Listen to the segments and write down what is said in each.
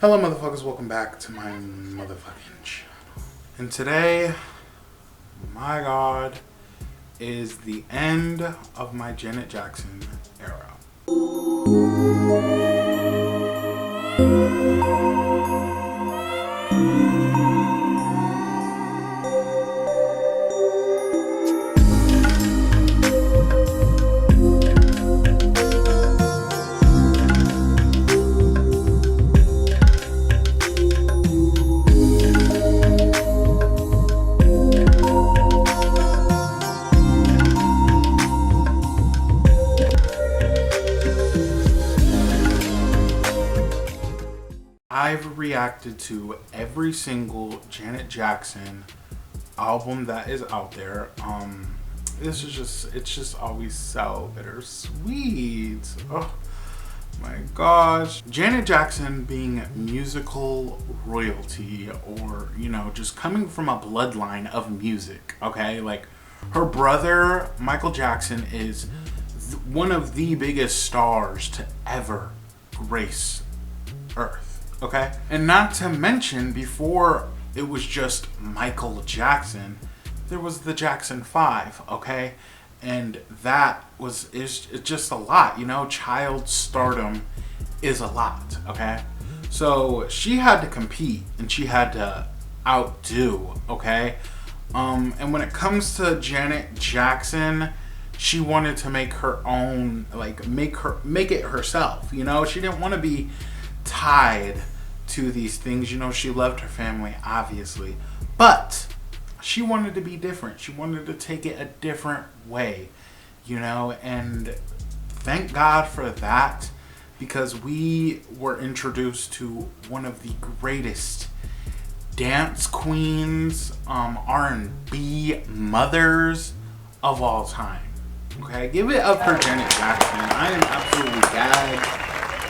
Hello motherfuckers, welcome back to my motherfucking channel. And today, my God, is the end of my Janet Jackson era. I've reacted to every single Janet Jackson album that is out there. It's just always so bittersweet. Oh my gosh. Janet Jackson being musical royalty, or, just coming from a bloodline of music, okay? Like, her brother, Michael Jackson, is one of the biggest stars to ever grace Earth. Okay? And not to mention, before it was just Michael Jackson, there was the Jackson 5, okay? And that is just a lot, child stardom is a lot, okay? So she had to compete and she had to outdo, okay? And when it comes to Janet Jackson, she wanted to make her own, make it herself, She didn't want to be tied to these things. She loved her family, obviously, but she wanted to be different. She wanted to take it a different way, and thank God for that, because we were introduced to one of the greatest dance queens, R&B mothers of all time. Okay, give it up for Janet Jackson. I am absolutely gagged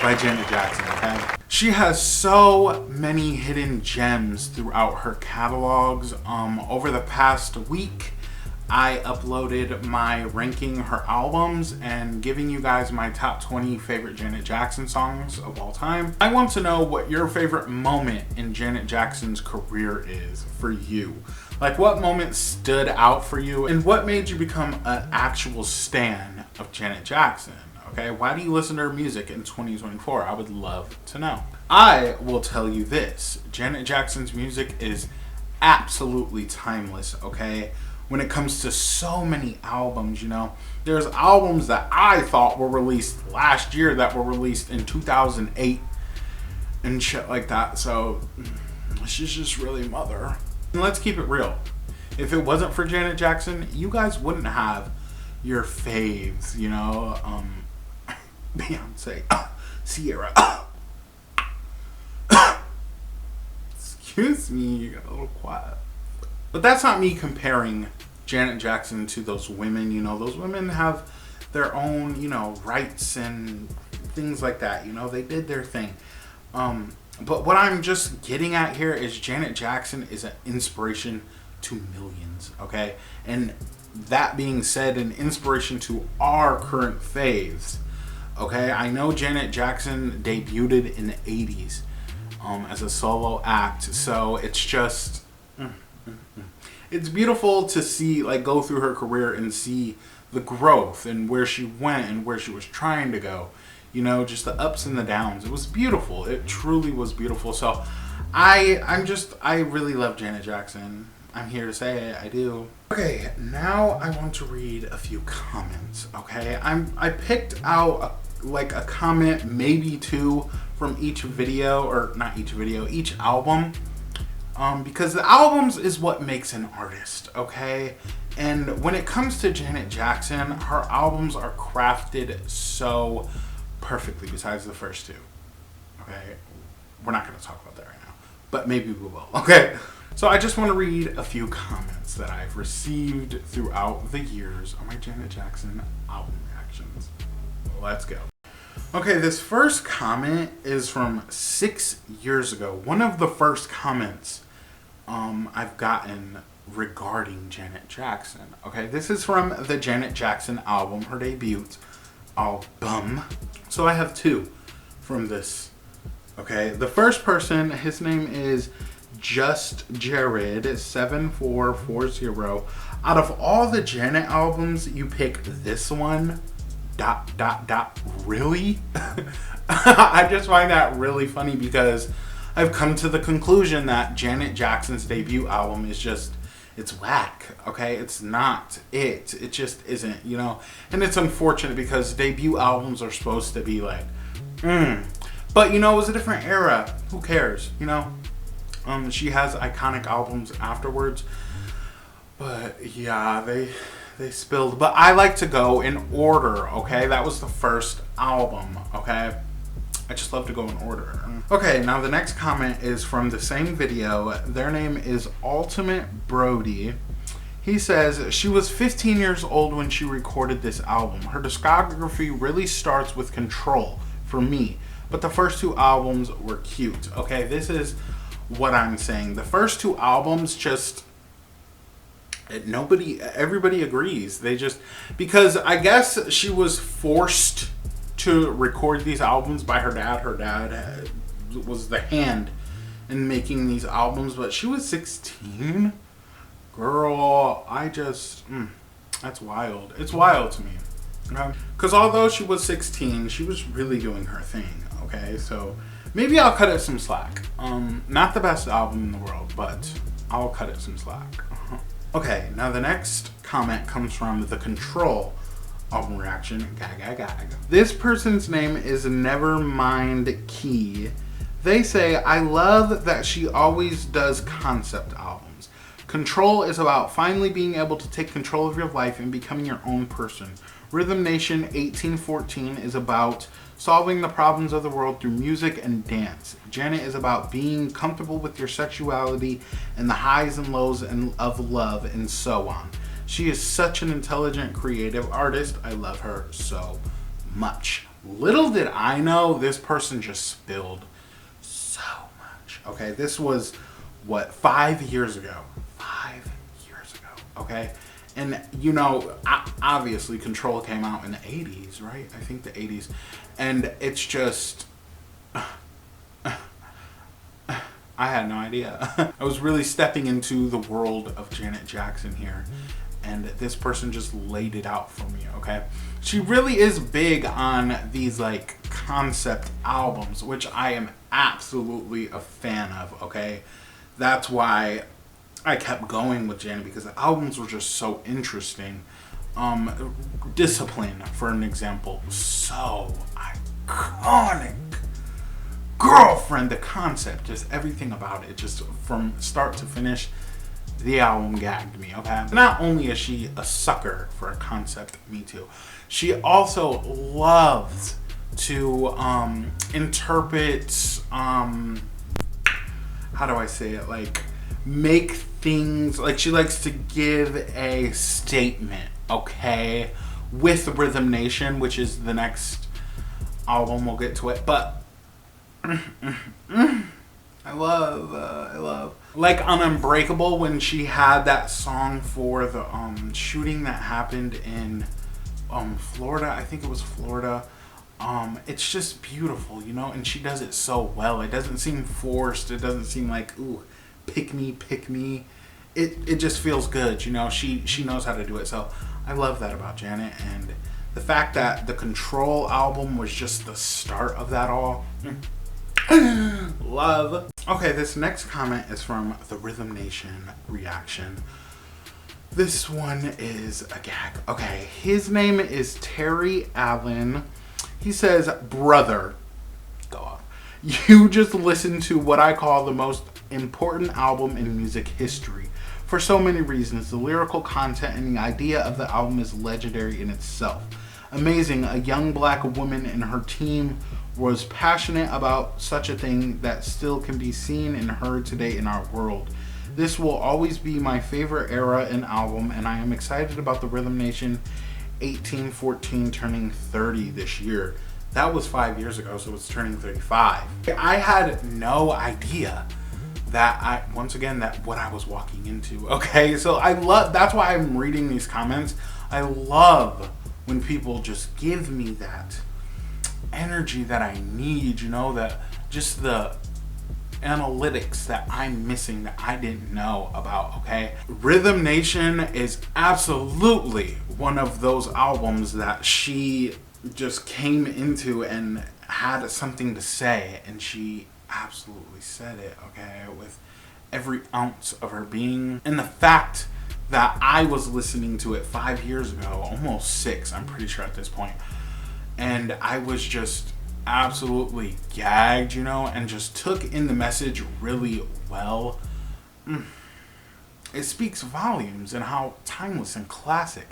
by Janet Jackson, okay? She has so many hidden gems throughout her catalogs. Over the past week, I uploaded my ranking her albums and giving you guys my top 20 favorite Janet Jackson songs of all time. I want to know what your favorite moment in Janet Jackson's career is for you. Like, what moment stood out for you and what made you become an actual stan of Janet Jackson? Okay, why do you listen to her music in 2024? I would love to know. I will tell you this. Janet Jackson's music is absolutely timeless, okay? When it comes to so many albums, There's albums that I thought were released last year that were released in 2008 and shit like that. So, she's just really mother. And let's keep it real. If it wasn't for Janet Jackson, you guys wouldn't have your faves, Beyonce, Sierra. Excuse me, you got a little quiet. But that's not me comparing Janet Jackson to those women. Those women have their own, rights and things like that. They did their thing. But what I'm just getting at here is Janet Jackson is an inspiration to millions, okay? And that being said, an inspiration to our current faves. Okay, I know Janet Jackson debuted in the 80s as a solo act, so it's just, it's beautiful to see, go through her career and see the growth and where she went and where she was trying to go, just the ups and the downs. It was beautiful. It truly was beautiful. So I really love Janet Jackson. I'm here to say it, I do. Okay, now I want to read a few comments, okay? I picked out a comment, maybe two, from each video, or not each video, each album. Because the albums is what makes an artist, okay? And when it comes to Janet Jackson, her albums are crafted so perfectly, besides the first two, okay? We're not going to talk about that right now, but maybe we will, okay? So I just want to read a few comments that I've received throughout the years on my Janet Jackson album reactions. Let's go. Okay, this first comment is from 6 years ago. One of the first comments I've gotten regarding Janet Jackson. Okay, this is from the Janet Jackson album, her debut album. So I have two from this Okay, the first person, his name is Just Jared 7440. Out of all the Janet albums, you pick this one. ... Really? I just find that really funny because I've come to the conclusion that Janet Jackson's debut album is just, it's whack, okay? It's not it. It just isn't, you know? And it's unfortunate because debut albums are supposed to be like, But, you know, it was a different era. Who cares, you know? She has iconic albums afterwards. But, yeah, they spilled. But I like to go in order, okay? That was the first album, okay? I just love to go in order. Okay, now the next comment is from the same video. Their name is Ultimate Brody. He says, she was 15 years old when she recorded this album. Her discography really starts with Control for me, but the first two albums were cute. Okay, this is what I'm saying. The first two albums just, everybody agrees. They just, because I guess she was forced to record these albums by her dad. Her dad was the hand in making these albums, but she was 16. Girl, I just, that's wild. It's wild to me. Because although she was 16, she was really doing her thing, okay? So maybe I'll cut it some slack. Not the best album in the world, but I'll cut it some slack. Okay, now the next comment comes from the Control album reaction. Gag. This person's name is Nevermind Key. They say, I love that she always does concept albums. Control is about finally being able to take control of your life and becoming your own person. Rhythm Nation 1814 is about solving the problems of the world through music and dance. Janet is about being comfortable with your sexuality and the highs and lows of love and so on. She is such an intelligent, creative artist. I love her so much. Little did I know, this person just spilled so much. Okay, this was, what, 5 years ago? 5 years ago, okay? And, you know, obviously Control came out in the 80s, right? I think the 80s. And it's just, I had no idea. I was really stepping into the world of Janet Jackson here. And this person just laid it out for me, okay? She really is big on these, like, concept albums, which I am absolutely a fan of, okay? That's why I kept going with Janet, because the albums were just so interesting. Discipline, for an example, so iconic. Girlfriend, the concept, just everything about it, just from start to finish, the album gagged me, okay? Not only is she a sucker for a concept, me too, she also loves to interpret, how do I say it, like, make things, like, she likes to give a statement, okay, with Rhythm Nation, which is the next album, we'll get to it, but I love, like on Unbreakable, when she had that song for the shooting that happened in Florida, I think it was Florida. It's just beautiful, you know, and she does it so well. It doesn't seem forced. It doesn't seem like, ooh, pick me. It just feels good, you know. She knows how to do it. So I love that about Janet, and the fact that the Control album was just the start of that all. Love. Okay, this next comment is from the Rhythm Nation reaction. This one is a gag. Okay, his name is Terry Allen. He says, brother, go off. You just listened to what I call the most important album in music history. For so many reasons, the lyrical content and the idea of the album is legendary in itself. Amazing, a young black woman and her team was passionate about such a thing that still can be seen and heard today in our world. This will always be my favorite era and album, and I am excited about the Rhythm Nation 1814 turning 30 this year. That was 5 years ago, so it's turning 35. I had no idea that what I was walking into, okay? So I love, that's why I'm reading these comments. I love when people just give me that energy that I need, you know, that just the analytics that I'm missing that I didn't know about, okay? Rhythm Nation is absolutely one of those albums that she just came into and had something to say, and she absolutely said it, okay, with every ounce of her being. And the fact that I was listening to it 5 years ago, almost 6, I'm pretty sure at this point, and I was just absolutely gagged, you know, and just took in the message really well. It speaks volumes and how timeless and classic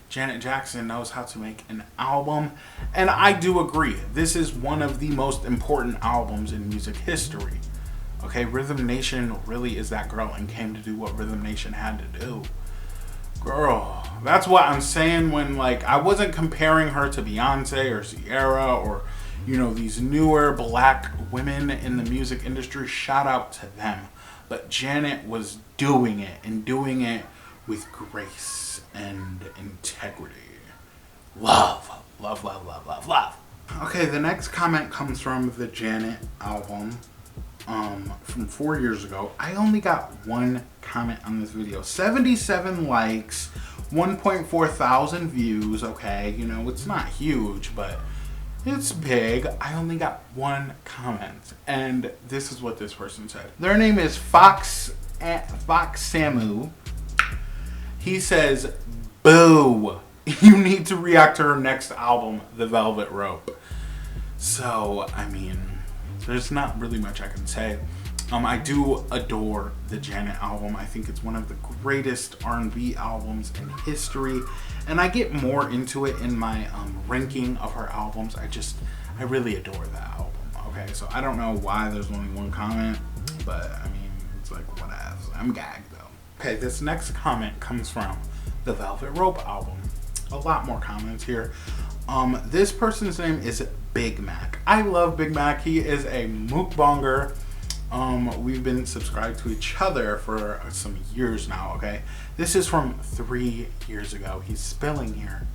Janet Jackson knows how to make an album. And I do agree, this is one of the most important albums in music history. Okay, Rhythm Nation really is that girl and came to do what Rhythm Nation had to do. Girl, that's what I'm saying when, like, I wasn't comparing her to Beyonce or Ciara or, you know, these newer black women in the music industry. Shout out to them. But Janet was doing it, and doing it with grace and integrity. Love, love, love, love, love, love. Okay, the next comment comes from the Janet album from 4 years ago. I only got one comment on this video. 77 likes, 1.4 thousand views. Okay, you know, it's not huge, but it's big. I only got one comment, and this is what this person said. Their name is Fox Samu. He says, "Boo! You need to react to her next album, The Velvet Rope." So, I mean, there's not really much I can say. I do adore the Janet album. I think it's one of the greatest R&B albums in history, and I get more into it in my ranking of her albums. I really adore that album. Okay, so I don't know why there's only one comment, but I mean, it's like whatever. I'm gagged though. Okay, this next comment comes from the Velvet Rope album. A lot more comments here. This person's name is Big Mac. I love Big Mac. He is a mukbanger. We've been subscribed to each other for some years now, okay? This is from 3 years ago. He's spilling here.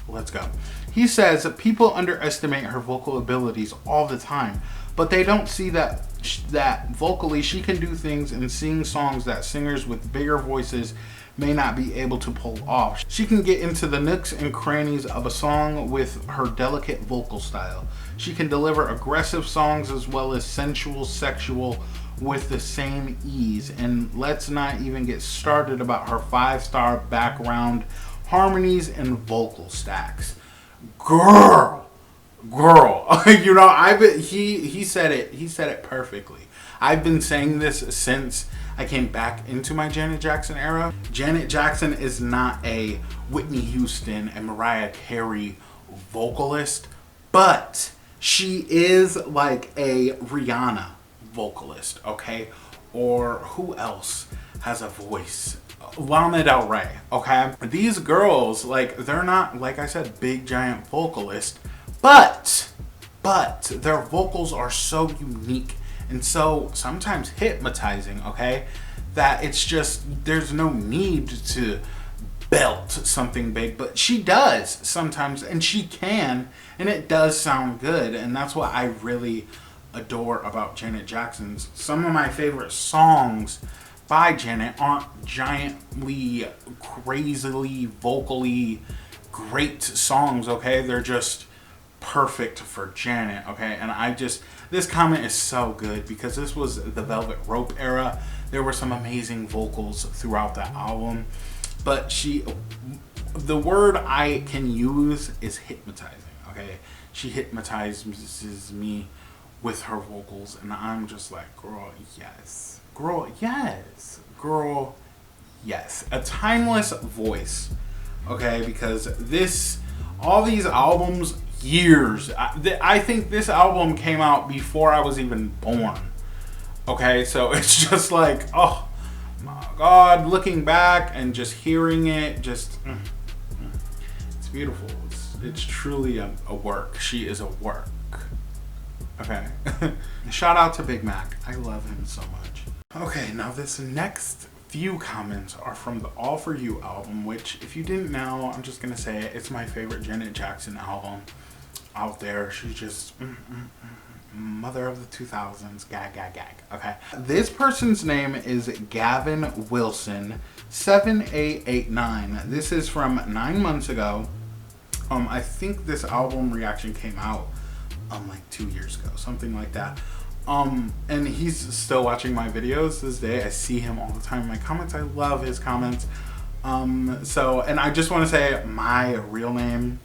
Let's go. He says, people underestimate her vocal abilities all the time, but they don't see that vocally she can do things and sing songs that singers with bigger voices may not be able to pull off. She can get into the nooks and crannies of a song with her delicate vocal style. She can deliver aggressive songs as well as sensual, sexual with the same ease. And let's not even get started about her 5-star background harmonies and vocal stacks. Girl, you know, he said it perfectly. I've been saying this since I came back into my Janet Jackson era. Janet Jackson is not a Whitney Houston and Mariah Carey vocalist, but she is like a Rihanna vocalist, okay? Or who else has a voice? Lana Del Rey, okay? These girls, like, they're not, like I said, big giant vocalists, but their vocals are so unique and so sometimes hypnotizing, okay, that it's just, there's no need to belt something big, but she does sometimes, and she can, and it does sound good, and that's what I really adore about Janet Jackson's. Some of my favorite songs by Janet aren't giantly, crazily, vocally great songs, okay? They're just perfect for Janet, okay? And this comment is so good because this was the Velvet Rope era. There were some amazing vocals throughout that album, but the word I can use is hypnotizing, okay? She hypnotizes me with her vocals, and I'm just like, girl, yes. Girl, yes. Girl, yes. A timeless voice, okay? Because all these albums, years. I think this album came out before I was even born. Okay, so it's just like, oh my God, looking back and just hearing it, it's beautiful. It's truly a work. She is a work. Okay. Shout out to Big Mac. I love him so much. Okay, now this next few comments are from the All For You album, which, if you didn't know, I'm just gonna say it, it's my favorite Janet Jackson album. out there. She's just mother of the 2000s. Gag, gag, gag. Okay. This person's name is Gavin Wilson 7889. This is from 9 months ago. I think this album reaction came out like 2 years ago, something like that. And he's still watching my videos this day. I see him all the time in my comments. I love his comments. So, and I just want to say my real name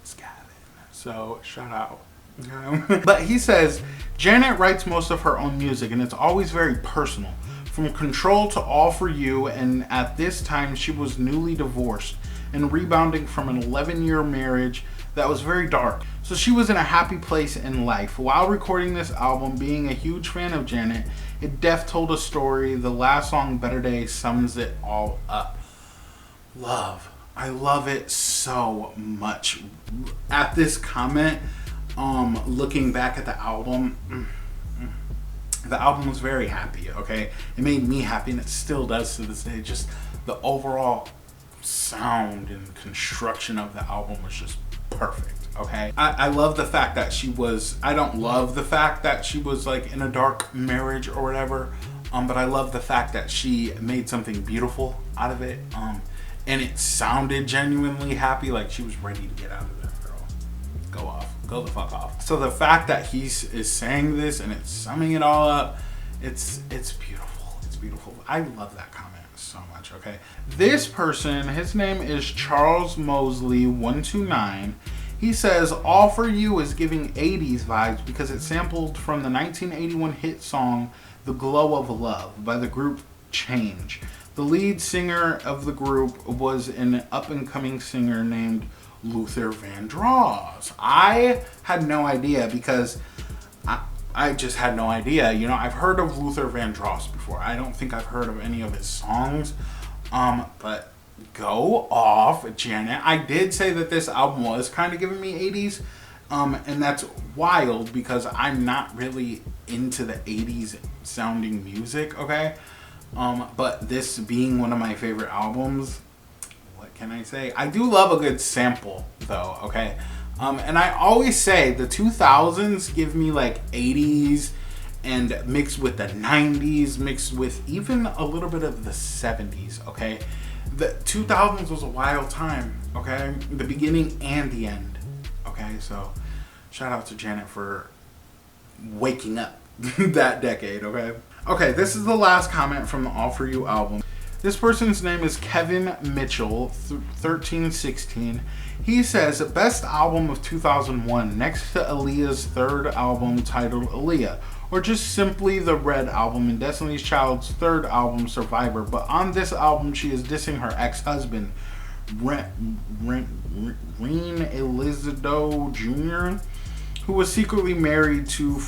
is Gavin. So, shout out. But he says, Janet writes most of her own music and it's always very personal. From Control to All For You, and at this time she was newly divorced and rebounding from an 11-year marriage that was very dark. So she was in a happy place in life. While recording this album, being a huge fan of Janet, it def told a story. The last song, Better Day, sums it all up. Love. I love it so much. At this comment, looking back at the album was very happy, okay? It made me happy and it still does to this day. Just the overall sound and construction of the album was just perfect, okay? I love the fact that I don't love the fact that she was like in a dark marriage or whatever, but I love the fact that she made something beautiful out of it, and it sounded genuinely happy, like she was ready to get out of there, girl. Go the fuck off. So the fact that he is saying this and it's summing it all up, it's beautiful. It's beautiful. I love that comment so much, okay? This person, his name is Charles Mosley 129. He says, All For You is giving 80s vibes because it sampled from the 1981 hit song The Glow of Love by the group Change. The lead singer of the group was an up-and-coming singer named Luther Vandross. I had no idea because I just had no idea. You know, I've heard of Luther Vandross before. I don't think I've heard of any of his songs. But go off, Janet. I did say that this album was kind of giving me 80s. And that's wild because I'm not really into the 80s sounding music, okay? But this being one of my favorite albums, what can I say? I do love a good sample though, okay? And I always say the 2000s give me like 80s and mixed with the 90s, mixed with even a little bit of the 70s, okay? The 2000s was a wild time, okay? The beginning and the end, okay? So shout out to Janet for waking up that decade, okay? Okay, this is the last comment from the All For You album. This person's name is Kevin Mitchell, 1316. He says, best album of 2001 next to Aaliyah's third album titled Aaliyah, or just simply the Red album and Destiny's Child's third album Survivor. But on this album, she is dissing her ex-husband, Reen Elizado Jr., who was secretly married to,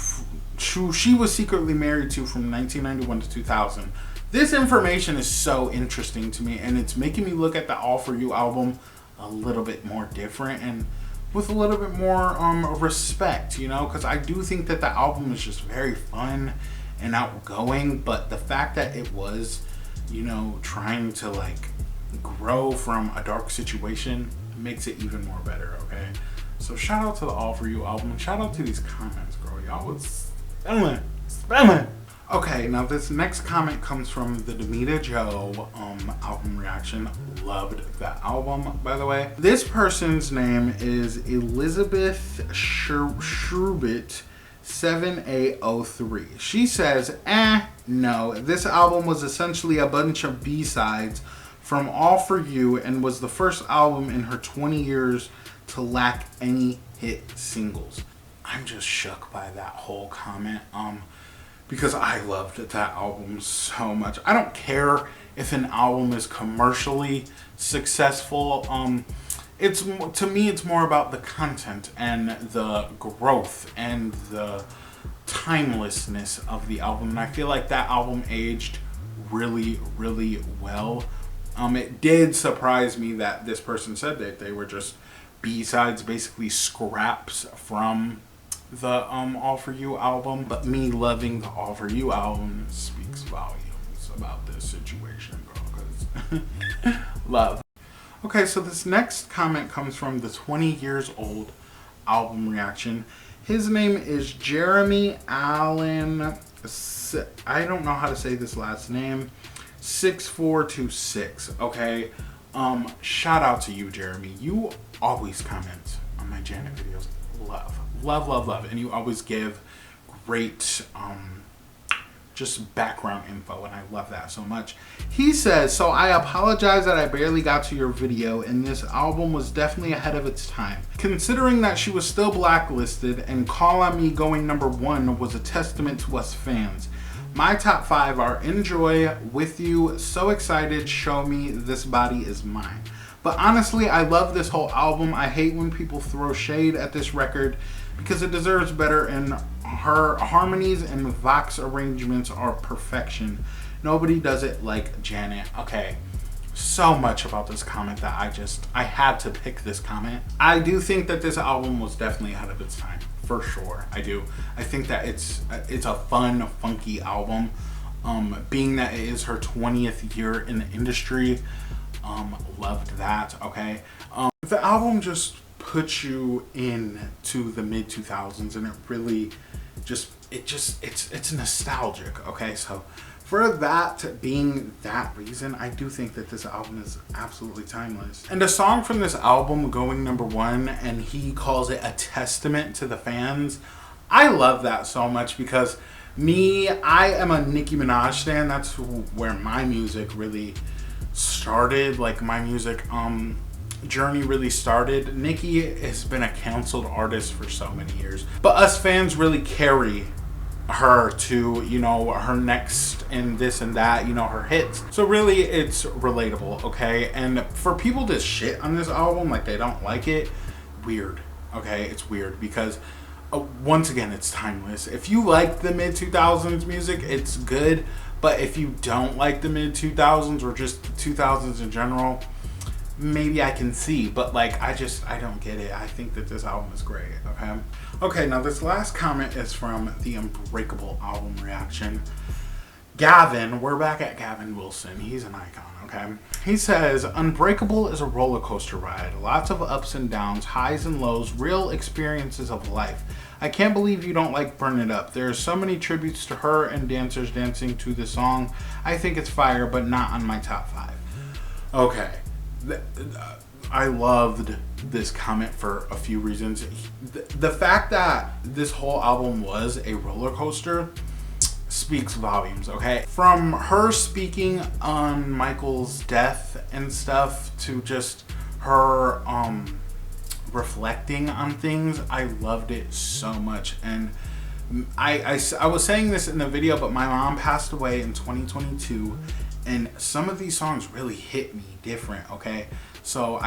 she was secretly married to from 1991 to 2000. This information is so interesting to me, and it's making me look at the All For You album a little bit more different and with a little bit more respect, you know, because I do think that the album is just very fun and outgoing, but the fact that it was, you know, trying to like grow from a dark situation makes it even more better, okay? So shout out to the All For You album, and shout out to these comments, girl. Y'all was spamming. Okay, now this next comment comes from the Demita Joe album reaction. Loved that album, by the way. This person's name is Elizabeth Shrubit 7803. She says, no, this album was essentially a bunch of B-sides from All For You and was the first album in her 20 years to lack any hit singles. I'm just shook by that whole comment. Because I loved that album so much. I don't care if an album is commercially successful. To me, it's more about the content and the growth and the timelessness of the album. And I feel like that album aged really, really well. It did surprise me that this person said that they were just B-sides, basically scraps from the All For You album, but me loving the All For You album speaks volumes about this situation, bro, because love. Okay, so this next comment comes from the 20 years old album reaction. His name is Jeremy Allen. I don't know how to say this last name. 6426. Okay. Shout out to you, Jeremy. You always comment on my Janet videos. Love, love, love, love, and you always give great just background info, and I love that so much. He says, so I apologize that I barely got to your video, and this album was definitely ahead of its time. Considering that she was still blacklisted, and Call on Me going #1 was a testament to us fans. My top 5 are Enjoy, With You, So Excited, Show Me, This Body Is Mine. But honestly, I love this whole album. I hate when people throw shade at this record because it deserves better, and her harmonies and Vox arrangements are perfection. Nobody does it like Janet. Okay, so much about this comment that I had to pick this comment. I do think that this album was definitely ahead of its time, for sure. I do. I think that it's a fun, funky album. Being that it is her 20th year in the industry, loved that. Okay, the album just puts you into the mid 2000s, and it really it's nostalgic. Okay, so for that being that reason, I do think that this album is absolutely timeless. And a song from this album going #1, and he calls it a testament to the fans. I love that so much because I am a Nicki Minaj stan. That's where my music really started. Like my music journey really started. Nicki has been a canceled artist for so many years, but us fans really carry her to, you know, her next and this and that, you know, her hits. So really it's relatable. Okay, and for people to shit on this album like they don't like it, weird. Okay, it's weird because once again, it's timeless. If you like the mid 2000s music, it's good, but if you don't like the mid 2000s or just the 2000s in general, maybe I can see, but like I don't get it. I think that this album is great. Okay, now this last comment is from the Unbreakable album reaction. Gavin, we're back at Gavin Wilson. He's an icon. Okay, he says Unbreakable is a roller coaster ride, lots of ups and downs, highs and lows, real experiences of life. I can't believe you don't like Burn It Up. There are so many tributes to her and dancers dancing to the song. I think it's fire, but not on my top 5. Okay. I loved this comment for a few reasons. The fact that this whole album was a roller coaster speaks volumes. Okay, from her speaking on Michael's death and stuff to just her reflecting on things, I loved it so much. And I was saying this in the video, but my mom passed away in 2022, and some of these songs really hit me different. Okay, so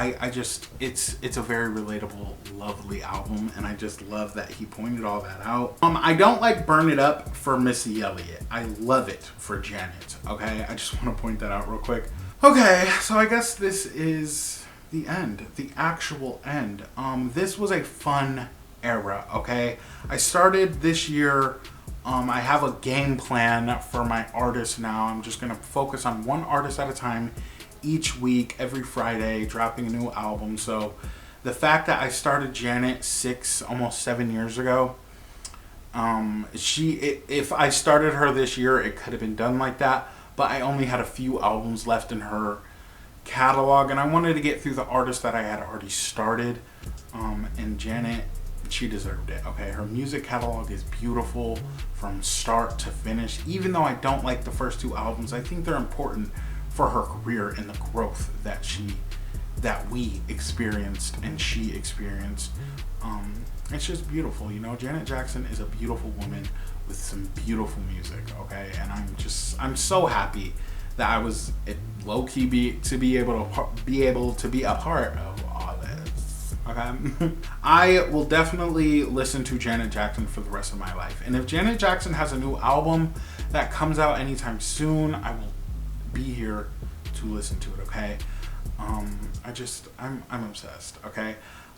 it's a very relatable, lovely album, and I just love that he pointed all that out. I don't like Burn It Up for Missy Elliott. I love it for Janet. Okay, I just want to point that out real quick. Okay, so I guess this is the end, the actual end. This was a fun era. Okay, I started this year. I have a game plan for my artists now. I'm just gonna focus on one artist at a time each week, every Friday, dropping a new album. So the fact that I started Janet almost 7 years ago, if I started her this year, it could have been done like that, but I only had a few albums left in her catalog, and I wanted to get through the artists that I had already started. And Janet, she deserved it. Okay, her music catalog is beautiful from start to finish. Even though I don't like the first 2 albums, I think they're important for her career and the growth that we experienced and she experienced. It's just beautiful, you know. Janet Jackson is a beautiful woman with some beautiful music. Okay, and I'm so happy that I was low-key to be able to be a part of all this. Okay, I will definitely listen to Janet Jackson for the rest of my life, and if Janet Jackson has a new album that comes out anytime soon, I will be here to listen to it. Okay, I'm obsessed. Okay,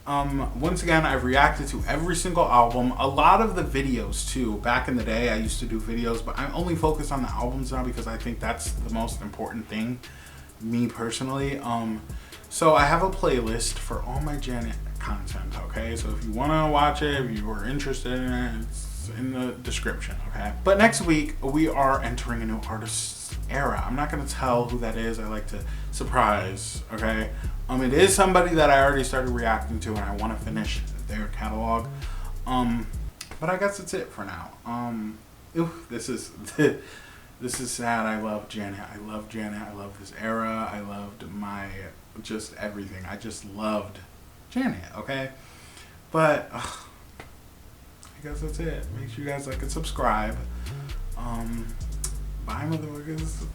once again, I've reacted to every single album, a lot of the videos too. Back in the day I used to do videos, but I only focus on the albums now because I think that's the most important thing, me personally. So I have a playlist for all my Janet content, okay? So if you want to watch it, if you are interested in it, it's in the description, okay? But next week, we are entering a new artist's era. I'm not going to tell who that is. I like to surprise, okay? It is somebody that I already started reacting to, and I want to finish their catalog. But I guess that's it for now. This is this is sad. I love Janet. I love Janet. I love this era. I loved just everything. I just loved Janet. Okay, but I guess that's it. Make sure you guys like and subscribe. Bye, motherfuckers.